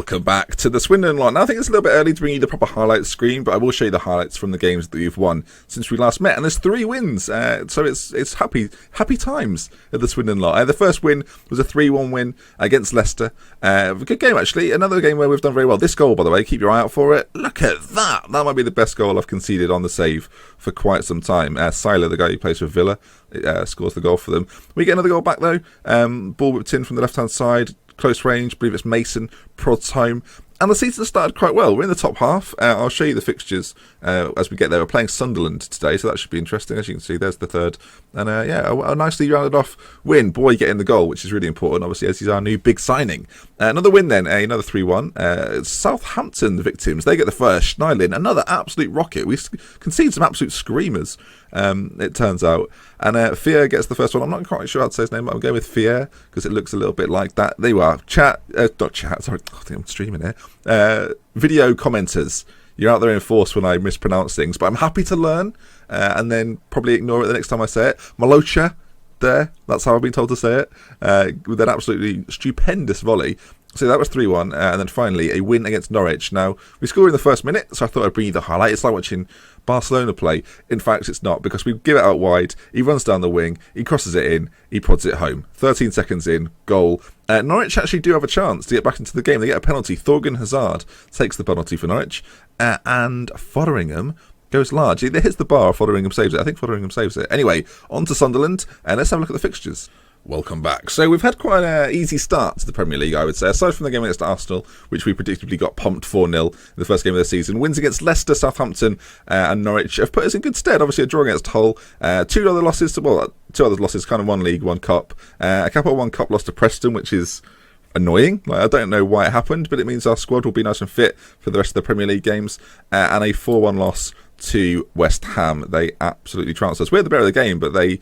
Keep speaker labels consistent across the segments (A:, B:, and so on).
A: Welcome back to the Swindon lot. Now, I think it's a little bit early to bring you the proper highlights screen, but I will show you the highlights from the games that we've won since we last met. And there's 3 wins, so it's happy times at the Swindon lot. The first win was a 3-1 win against Leicester. A good game, actually. Another game where we've done very well. This goal, by the way, keep your eye out for it. Look at that. That might be the best goal I've conceded on the save for quite some time. Seiler, the guy who plays for Villa, scores the goal for them. We get another goal back, though. Ball whipped in from the left-hand side. Close range, I believe it's Mason, prods home. And the season started quite well. We're in the top half. I'll show you the fixtures as we get there. We're playing Sunderland today, so that should be interesting. As you can see, there's the third. And a nicely rounded off win. Boy getting the goal, which is really important, obviously, as he's our new big signing. Another win then, another 3-1. Southampton, the victims, they get the first. Schneiderlin, another absolute rocket. We conceded some absolute screamers, it turns out. And Fier gets the first one. I'm not quite sure how to say his name, but I'm going with Fier because it looks a little bit like that. There you are. Not chat, sorry. I think I'm streaming here. Video commenters. You're out there in force when I mispronounce things, but I'm happy to learn and then probably ignore it the next time I say it. Malocha, there. That's how I've been told to say it. With an absolutely stupendous volley. So that was 3-1, and then finally a win against Norwich. Now, we scored in the first minute, so I thought I'd bring you the highlight. It's like watching Barcelona play. In fact, it's not, because we give it out wide, he runs down the wing, he crosses it in, he prods it home. 13 seconds in, goal. Norwich actually do have a chance to get back into the game. They get a penalty. Thorgan Hazard takes the penalty for Norwich, and Fotheringham goes large. It hits the bar, Fotheringham saves it. I think Fotheringham saves it. Anyway, on to Sunderland, and let's have a look at the fixtures. Welcome back. So we've had quite an easy start to the Premier League, I would say, aside from the game against Arsenal, which we predictably got pumped 4-0 in the first game of the season. Wins against Leicester, Southampton and Norwich have put us in good stead. Obviously a draw against Hull, 2 other losses, kind of one league, one cup. A couple of one cup loss to Preston, which is annoying. I don't know why it happened, but it means our squad will be nice and fit for the rest of the Premier League games. And a 4-1 loss to West Ham. They absolutely trounced us. We're the better of the game, but they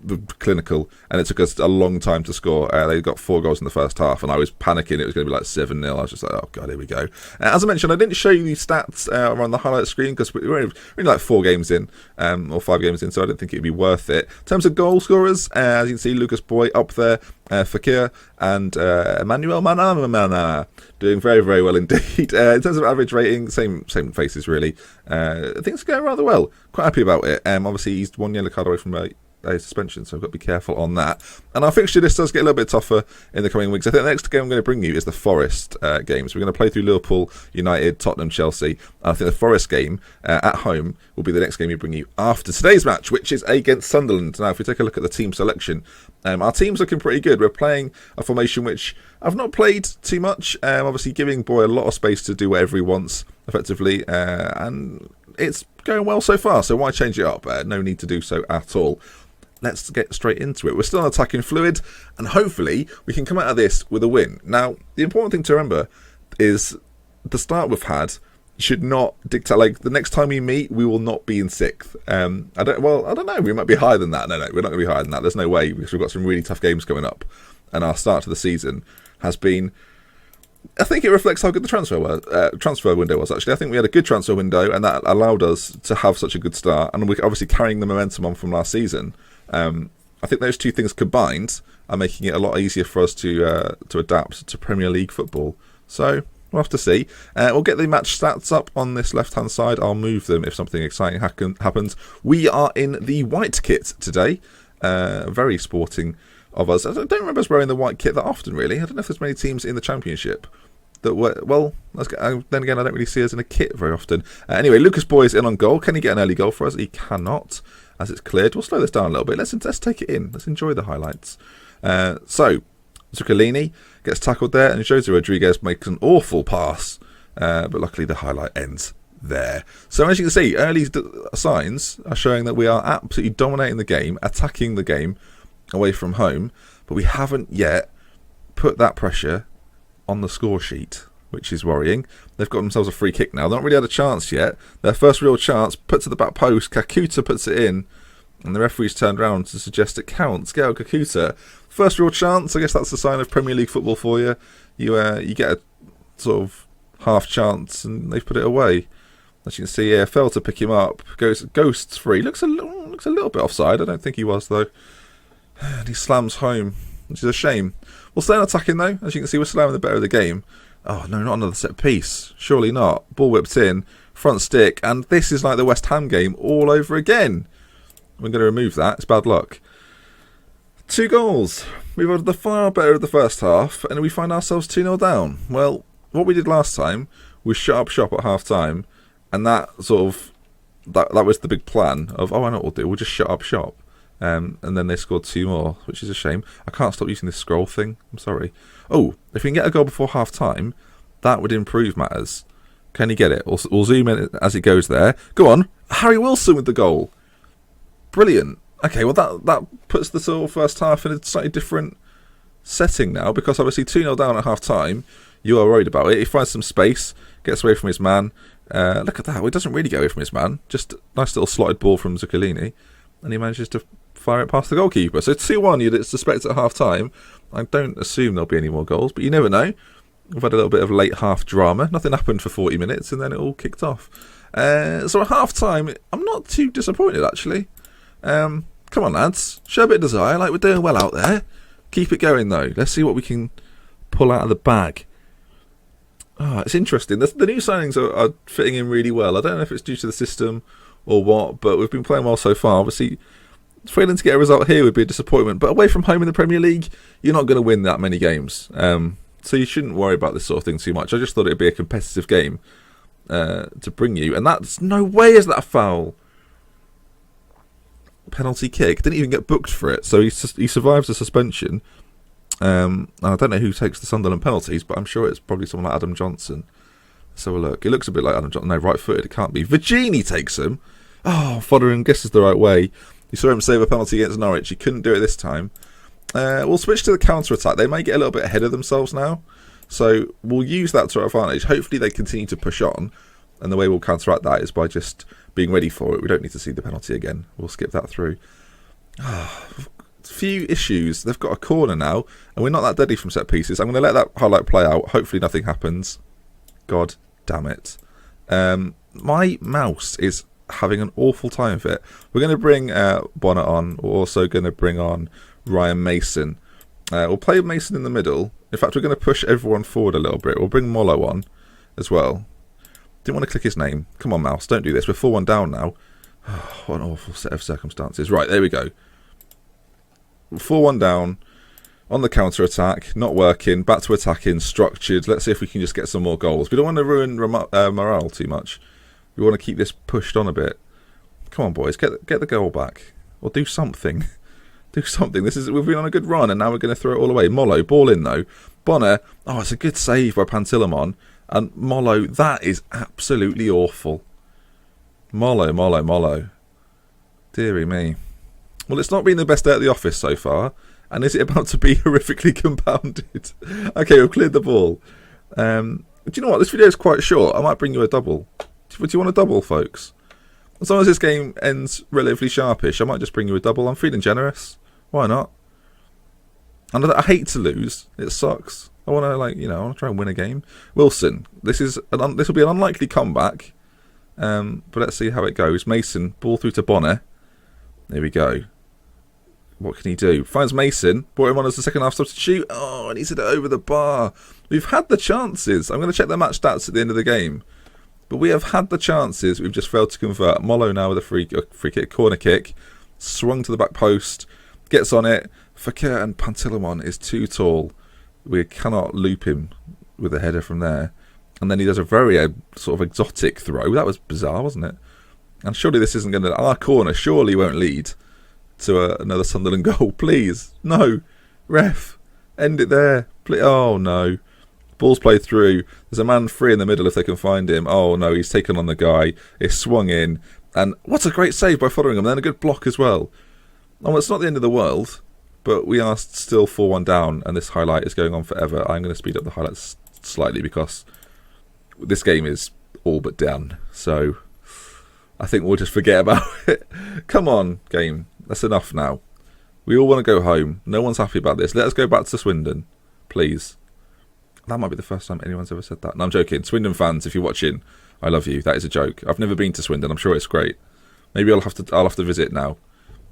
A: were clinical, and it took us a long time to score. They got 4 goals in the first half, and I was panicking. It was going to be like 7-0. I was just like, oh god, here we go. As I mentioned, I didn't show you the stats on the highlight screen because we're only like 4 games in, or 5 games in, so I didn't think it'd be worth it. In terms of goal scorers, as you can see, Lucas Boy up there, Fakir and Emmanuel Manama doing very, very well indeed. In terms of average rating, same faces really. Things are going rather well. Quite happy about it. Obviously, he's 1 yellow card away from a suspension, so I've got to be careful on that. And our fixture list does get a little bit tougher in the coming weeks. I think the next game I'm going to bring you is the Forest game. So we're going to play through Liverpool, United, Tottenham, Chelsea. And I think the Forest game at home will be the next game we bring you after today's match, which is against Sunderland. Now, if we take a look at the team selection, our team's looking pretty good. We're playing a formation which I've not played too much, obviously giving Boy a lot of space to do whatever he wants, effectively, and it's going well so far, so why change it up? No need to do so at all. Let's get straight into it. We're still on attacking fluid, and hopefully we can come out of this with a win. Now, the important thing to remember is the start we've had should not dictate, like, the next time we meet, we will not be in 6th. I don't know, we might be higher than that. No, we're not going to be higher than that. There's no way, because we've got some really tough games coming up, and our start to the season has been, I think it reflects how good the transfer window was, actually. I think we had a good transfer window, and that allowed us to have such a good start, and we're obviously carrying the momentum on from last season. I think those two things combined are making it a lot easier for us to adapt to Premier League football. So we'll have to see. We'll get the match stats up on this left-hand side. I'll move them if something exciting happens. We are in the white kit today. Very sporting of us. I don't remember us wearing the white kit that often, really. I don't know if there's many teams in the Championship that were, well, then again, I don't really see us in a kit very often. Anyway, Lucas Boy is in on goal. Can he get an early goal for us? He cannot, as it's cleared. We'll slow this down a little bit. Let's take it in. Let's enjoy the highlights. So, Zuccolini gets tackled there, and Jose Rodriguez makes an awful pass, but luckily the highlight ends there. So as you can see, early signs are showing that we are absolutely dominating the game, attacking the game away from home, but we haven't yet put that pressure on the score sheet, which is worrying. They've got themselves a free kick now. They've not really had a chance yet. Their first real chance, put to the back post. Kakuta puts it in, and the referee's turned around to suggest it counts. Gael Kakuta, first real chance. I guess that's a sign of Premier League football for you. You get a sort of half chance, and they've put it away. As you can see here, failed to pick him up. Ghosts free. Looks a little bit offside. I don't think he was, though. And he slams home, which is a shame. We'll stay on attacking, though. As you can see, we're still having the better of the game. Oh, no, not another set piece. Surely not. Ball whipped in, front stick, and this is like the West Ham game all over again. We're going to remove that. It's bad luck. 2 goals. We've had the far better of the first half, and we find ourselves 2-0 down. Well, what we did last time was shut up shop at half-time, and that sort of... That was the big plan of, I know what we'll do. We'll just shut up shop. And then they scored 2 more, which is a shame. I can't stop using this scroll thing. I'm sorry. Oh, if we can get a goal before half-time, that would improve matters. Can he get it? We'll zoom in as it goes there. Go on. Harry Wilson with the goal. Brilliant. Okay, well, that puts the sort of first half in a slightly different setting now, because obviously 2-0 down at half-time, you are worried about it. He finds some space, gets away from his man. Look at that. Well, he doesn't really get away from his man. Just a nice little slotted ball from Zuccolini, and he manages to fire it past the goalkeeper. So 2-1, you'd suspect at half-time. I don't assume there'll be any more goals, but you never know. We've had a little bit of late half drama. Nothing happened for 40 minutes, and then it all kicked off. So at half-time, I'm not too disappointed, actually. Come on, lads. Show a bit of desire. Like, we're doing well out there. Keep it going, though. Let's see what we can pull out of the bag. It's interesting. The new signings are fitting in really well. I don't know if it's due to the system or what, but we've been playing well so far. Obviously, failing to get a result here would be a disappointment. But away from home in the Premier League, you're not going to win that many games. So you shouldn't worry about this sort of thing too much. I just thought it would be a competitive game to bring you. And that's no way is that a foul. Penalty kick. Didn't even get booked for it. So he survives the suspension. I don't know who takes the Sunderland penalties, but I'm sure it's probably someone like Adam Johnson. Let's have a look. It looks a bit like Adam Johnson. No, right-footed. It can't be. Virginie takes him. Oh, Fotheringham guesses the right way. You saw him save a penalty against Norwich. He couldn't do it this time. We'll switch to the counter-attack. They may get a little bit ahead of themselves now. So we'll use that to our advantage. Hopefully they continue to push on. And the way we'll counteract that is by just being ready for it. We don't need to see the penalty again. We'll skip that through. Few issues. They've got a corner now, and we're not that deadly from set pieces. I'm going to let that highlight play out. Hopefully nothing happens. God damn it. My mouse is having an awful time of it. We're going to bring Bonner on. We're also going to bring on Ryan Mason. We'll play Mason in the middle. In fact, we're going to push everyone forward a little bit. We'll bring Mollo on as well. Didn't want to click his name. Come on, mouse. Don't do this. We're 4-1 down now. What an awful set of circumstances. Right, there we go. 4-1 down. On the counter-attack. Not working. Back to attacking. Structured. Let's see if we can just get some more goals. We don't want to ruin morale too much. We want to keep this pushed on a bit. Come on, boys. Get the goal back. Or do something. Do something. We've been on a good run, and now we're going to throw it all away. Mollo, ball in, though. Bonner. Oh, it's a good save by Pantilimon. And Mollo, that is absolutely awful. Mollo. Dearie me. Well, it's not been the best day at the office so far. And is it about to be horrifically compounded? Okay, we've cleared the ball. Do you know what? This video is quite short. I might bring you a double. Do you want a double, folks? As long as this game ends relatively sharpish, I might just bring you a double. I'm feeling generous. Why not? And I hate to lose. It sucks. I want to, try and win a game. Wilson, this will be an unlikely comeback. But let's see how it goes. Mason, ball through to Bonner. There we go. What can he do? Finds Mason. Brought him on as the second half substitute. Oh, and he's hit it over the bar. We've had the chances. I'm going to check the match stats at the end of the game. But we have had the chances. We've just failed to convert. Mollo now with a free kick, corner kick. Swung to the back post. Gets on it. Fakir and Pantilimon is too tall. We cannot loop him with a header from there. And then he does a very sort of exotic throw. That was bizarre, wasn't it? And surely this isn't going to... Our corner surely won't lead to another Sunderland goal. Please. No. Ref. End it there. Please. Oh, no. Ball's played through. There's a man free in the middle if they can find him. Oh, no. He's taken on the guy. It's swung in. And what a great save by Fotheringham. Then a good block as well. Oh, it's not the end of the world. But we are still 4-1 down, and this highlight is going on forever. I'm going to speed up the highlights slightly because this game is all but done. So I think we'll just forget about it. Come on, game. That's enough now. We all want to go home. No one's happy about this. Let us go back to Swindon, please. That might be the first time anyone's ever said that. No, I'm joking. Swindon fans, if you're watching, I love you. That is a joke. I've never been to Swindon. I'm sure it's great. Maybe I'll have to visit now,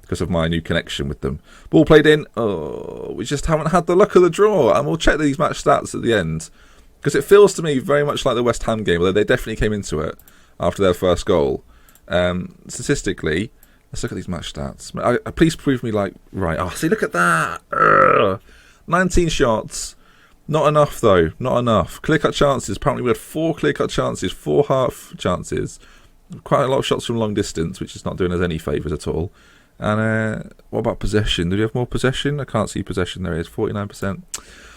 A: because of my new connection with them. Ball played in. Oh, we just haven't had the luck of the draw. And we'll check these match stats at the end. Because it feels to me very much like the West Ham game, although they definitely came into it after their first goal. Statistically, let's look at these match stats. Please prove me right. Oh, see, look at that. 19 shots. Not enough, though. Not enough. Clear-cut chances. Apparently we had 4 clear-cut chances, 4 half chances. Quite a lot of shots from long distance, which is not doing us any favours at all. And what about possession? Do we have more possession? I can't see possession. There is 49%.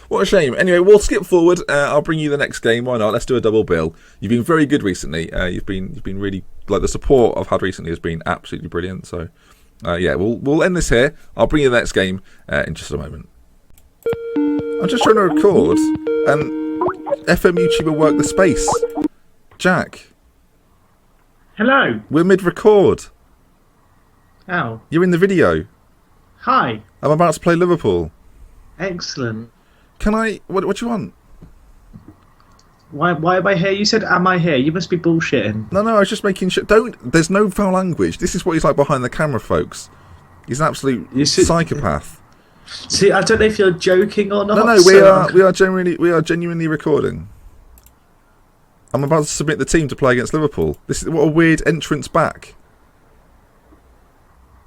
A: What a shame. Anyway, we'll skip forward. I'll bring you the next game. Why not? Let's do a double bill. You've been very good recently. You've been really, like, the support I've had recently has been absolutely brilliant. So, we'll end this here. I'll bring you the next game in just a moment. I'm just trying to record, and FM YouTuber WorkTheSpace. Jack.
B: Hello.
A: We're mid-record.
B: Oh.
A: You're in the video.
B: Hi.
A: I'm about to play Liverpool.
B: Excellent.
A: Can I... What do you want?
B: Why am I here? You said, am I here? You must be bullshitting.
A: No, I was just making sure... There's no foul language. This is what he's like behind the camera, folks. He's an absolute psychopath.
B: See, I don't know if you're joking or not.
A: No, we are genuinely recording. I'm about to submit the team to play against Liverpool. This is what a weird entrance back.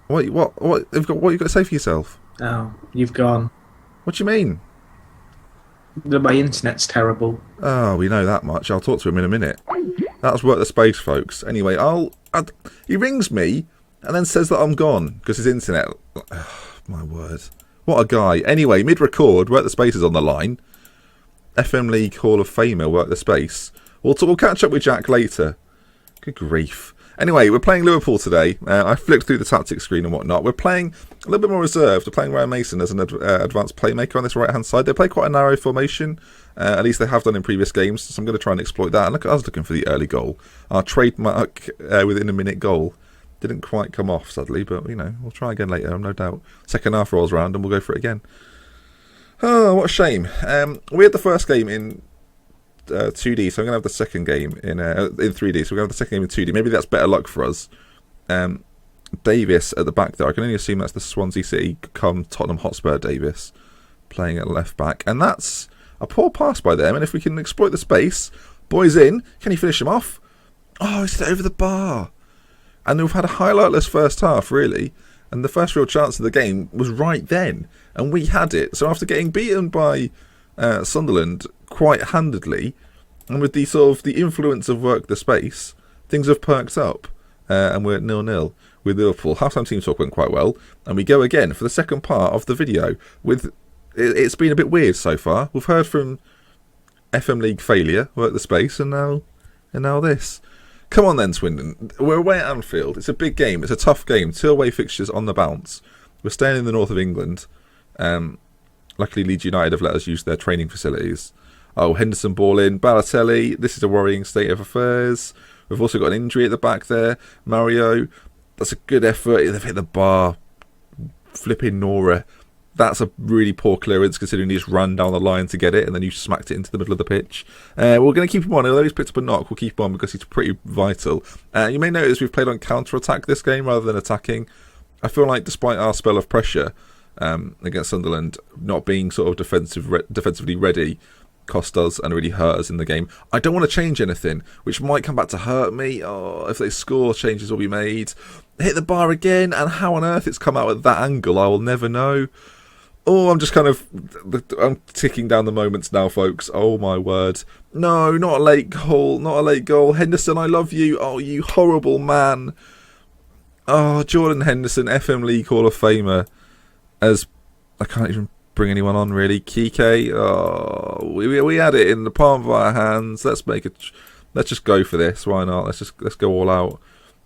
A: What you got to say for yourself?
B: Oh, you've gone.
A: What do you mean?
B: My internet's terrible.
A: Oh, we know that much. I'll talk to him in a minute. That's WorkTheSpace, folks. Anyway, he rings me and then says that I'm gone because his internet... Oh, my word. What a guy. Anyway, mid-record, WorkTheSpace is on the line. FM League Hall of Famer, WorkTheSpace. We'll catch up with Jack later. Good grief. Anyway, we're playing Liverpool today. I flicked through the tactics screen and whatnot. We're playing a little bit more reserved. We're playing Ryan Mason as an advanced playmaker on this right-hand side. They play quite a narrow formation. At least they have done in previous games. So I'm going to try and exploit that. And look at us looking for the early goal. Our trademark within a minute goal. Didn't quite come off, sadly. But, we'll try again later, no doubt. Second half rolls around and we'll go for it again. Oh, what a shame. We had the first game in... 2D, so I'm going to have the second game in 3D, so we're going to have the second game in 2D. Maybe that's better luck for us. Davis at the back there, I can only assume that's the Swansea City come Tottenham Hotspur Davis playing at left back, and that's a poor pass by them, and if we can exploit the space, boys in, can he finish him off? Oh, he's over the bar. And we've had a highlightless first half, really, and the first real chance of the game was right then, and we had it. So after getting beaten by Sunderland quite handedly, and with the sort of the influence of WorkTheSpace, things have perked up, and we're at 0-0 with Liverpool. Half-time team talk went quite well, and we go again for the second part of the video. It's been a bit weird so far. We've heard from FM League failure, WorkTheSpace, and now this. Come on then, Swindon. We're away at Anfield. It's a big game. It's a tough game. 2 away fixtures on the bounce. We're staying in the north of England. Luckily, Leeds United have let us use their training facilities. Oh, Henderson ball in. Balotelli. This is a worrying state of affairs. We've also got an injury at the back there. Mario. That's a good effort. They've hit the bar. Flipping Nora. That's a really poor clearance considering he just ran down the line to get it and then you smacked it into the middle of the pitch. We're going to keep him on. Although he's picked up a knock, we'll keep him on because he's pretty vital. You may notice we've played on counter-attack this game rather than attacking. I feel like despite our spell of pressure against Sunderland not being sort of defensively ready cost us and really hurt us in the game. I don't want to change anything, which might come back to hurt me. Oh, if they score, changes will be made. Hit the bar again, and how on earth it's come out at that angle, I will never know. Oh, I'm ticking down the moments now, folks. Oh, my word. No, not a late goal. Not a late goal. Henderson, I love you. Oh, you horrible man. Oh, Jordan Henderson, FM League Hall of Famer. I can't even bring anyone on, really. Kike, oh, we had it in the palm of our hands. Let's just go for this. Why not? Let's go all out.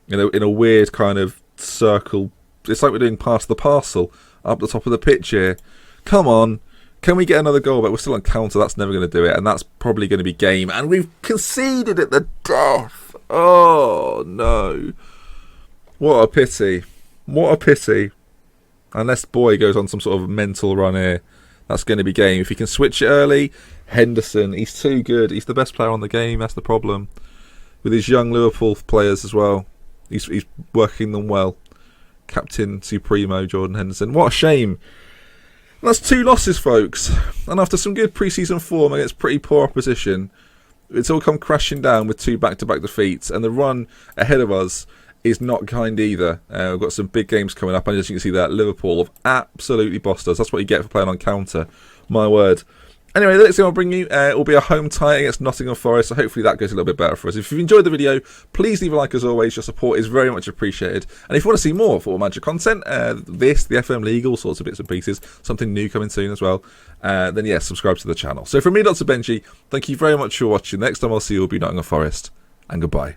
A: In a weird kind of circle. It's like we're doing pass the parcel up the top of the pitch here. Come on. Can we get another goal? But we're still on counter. That's never going to do it. And that's probably going to be game. And we've conceded at the death. Oh, no. What a pity. What a pity. Unless Boy goes on some sort of mental run here, that's going to be game. If he can switch it early, Henderson, he's too good. He's the best player on the game. That's the problem. With his young Liverpool players as well. He's working them well. Captain Supremo, Jordan Henderson. What a shame. That's 2 losses, folks. And after some good pre-season form against pretty poor opposition, it's all come crashing down with 2 back-to-back defeats. And the run ahead of us is not kind either. We've got some big games coming up. And as you can see there, Liverpool have absolutely bossed us. That's what you get for playing on counter. My word. Anyway, the next thing I'll bring you will be a home tie against Nottingham Forest, so hopefully that goes a little bit better for us. If you've enjoyed the video, please leave a like as always. Your support is very much appreciated. And if you want to see more Football Manager content, the FM League, all sorts of bits and pieces, something new coming soon as well, then yes, subscribe to the channel. So from me, Dr. Benji, thank you very much for watching. Next time I'll see you will be Nottingham Forest, and goodbye.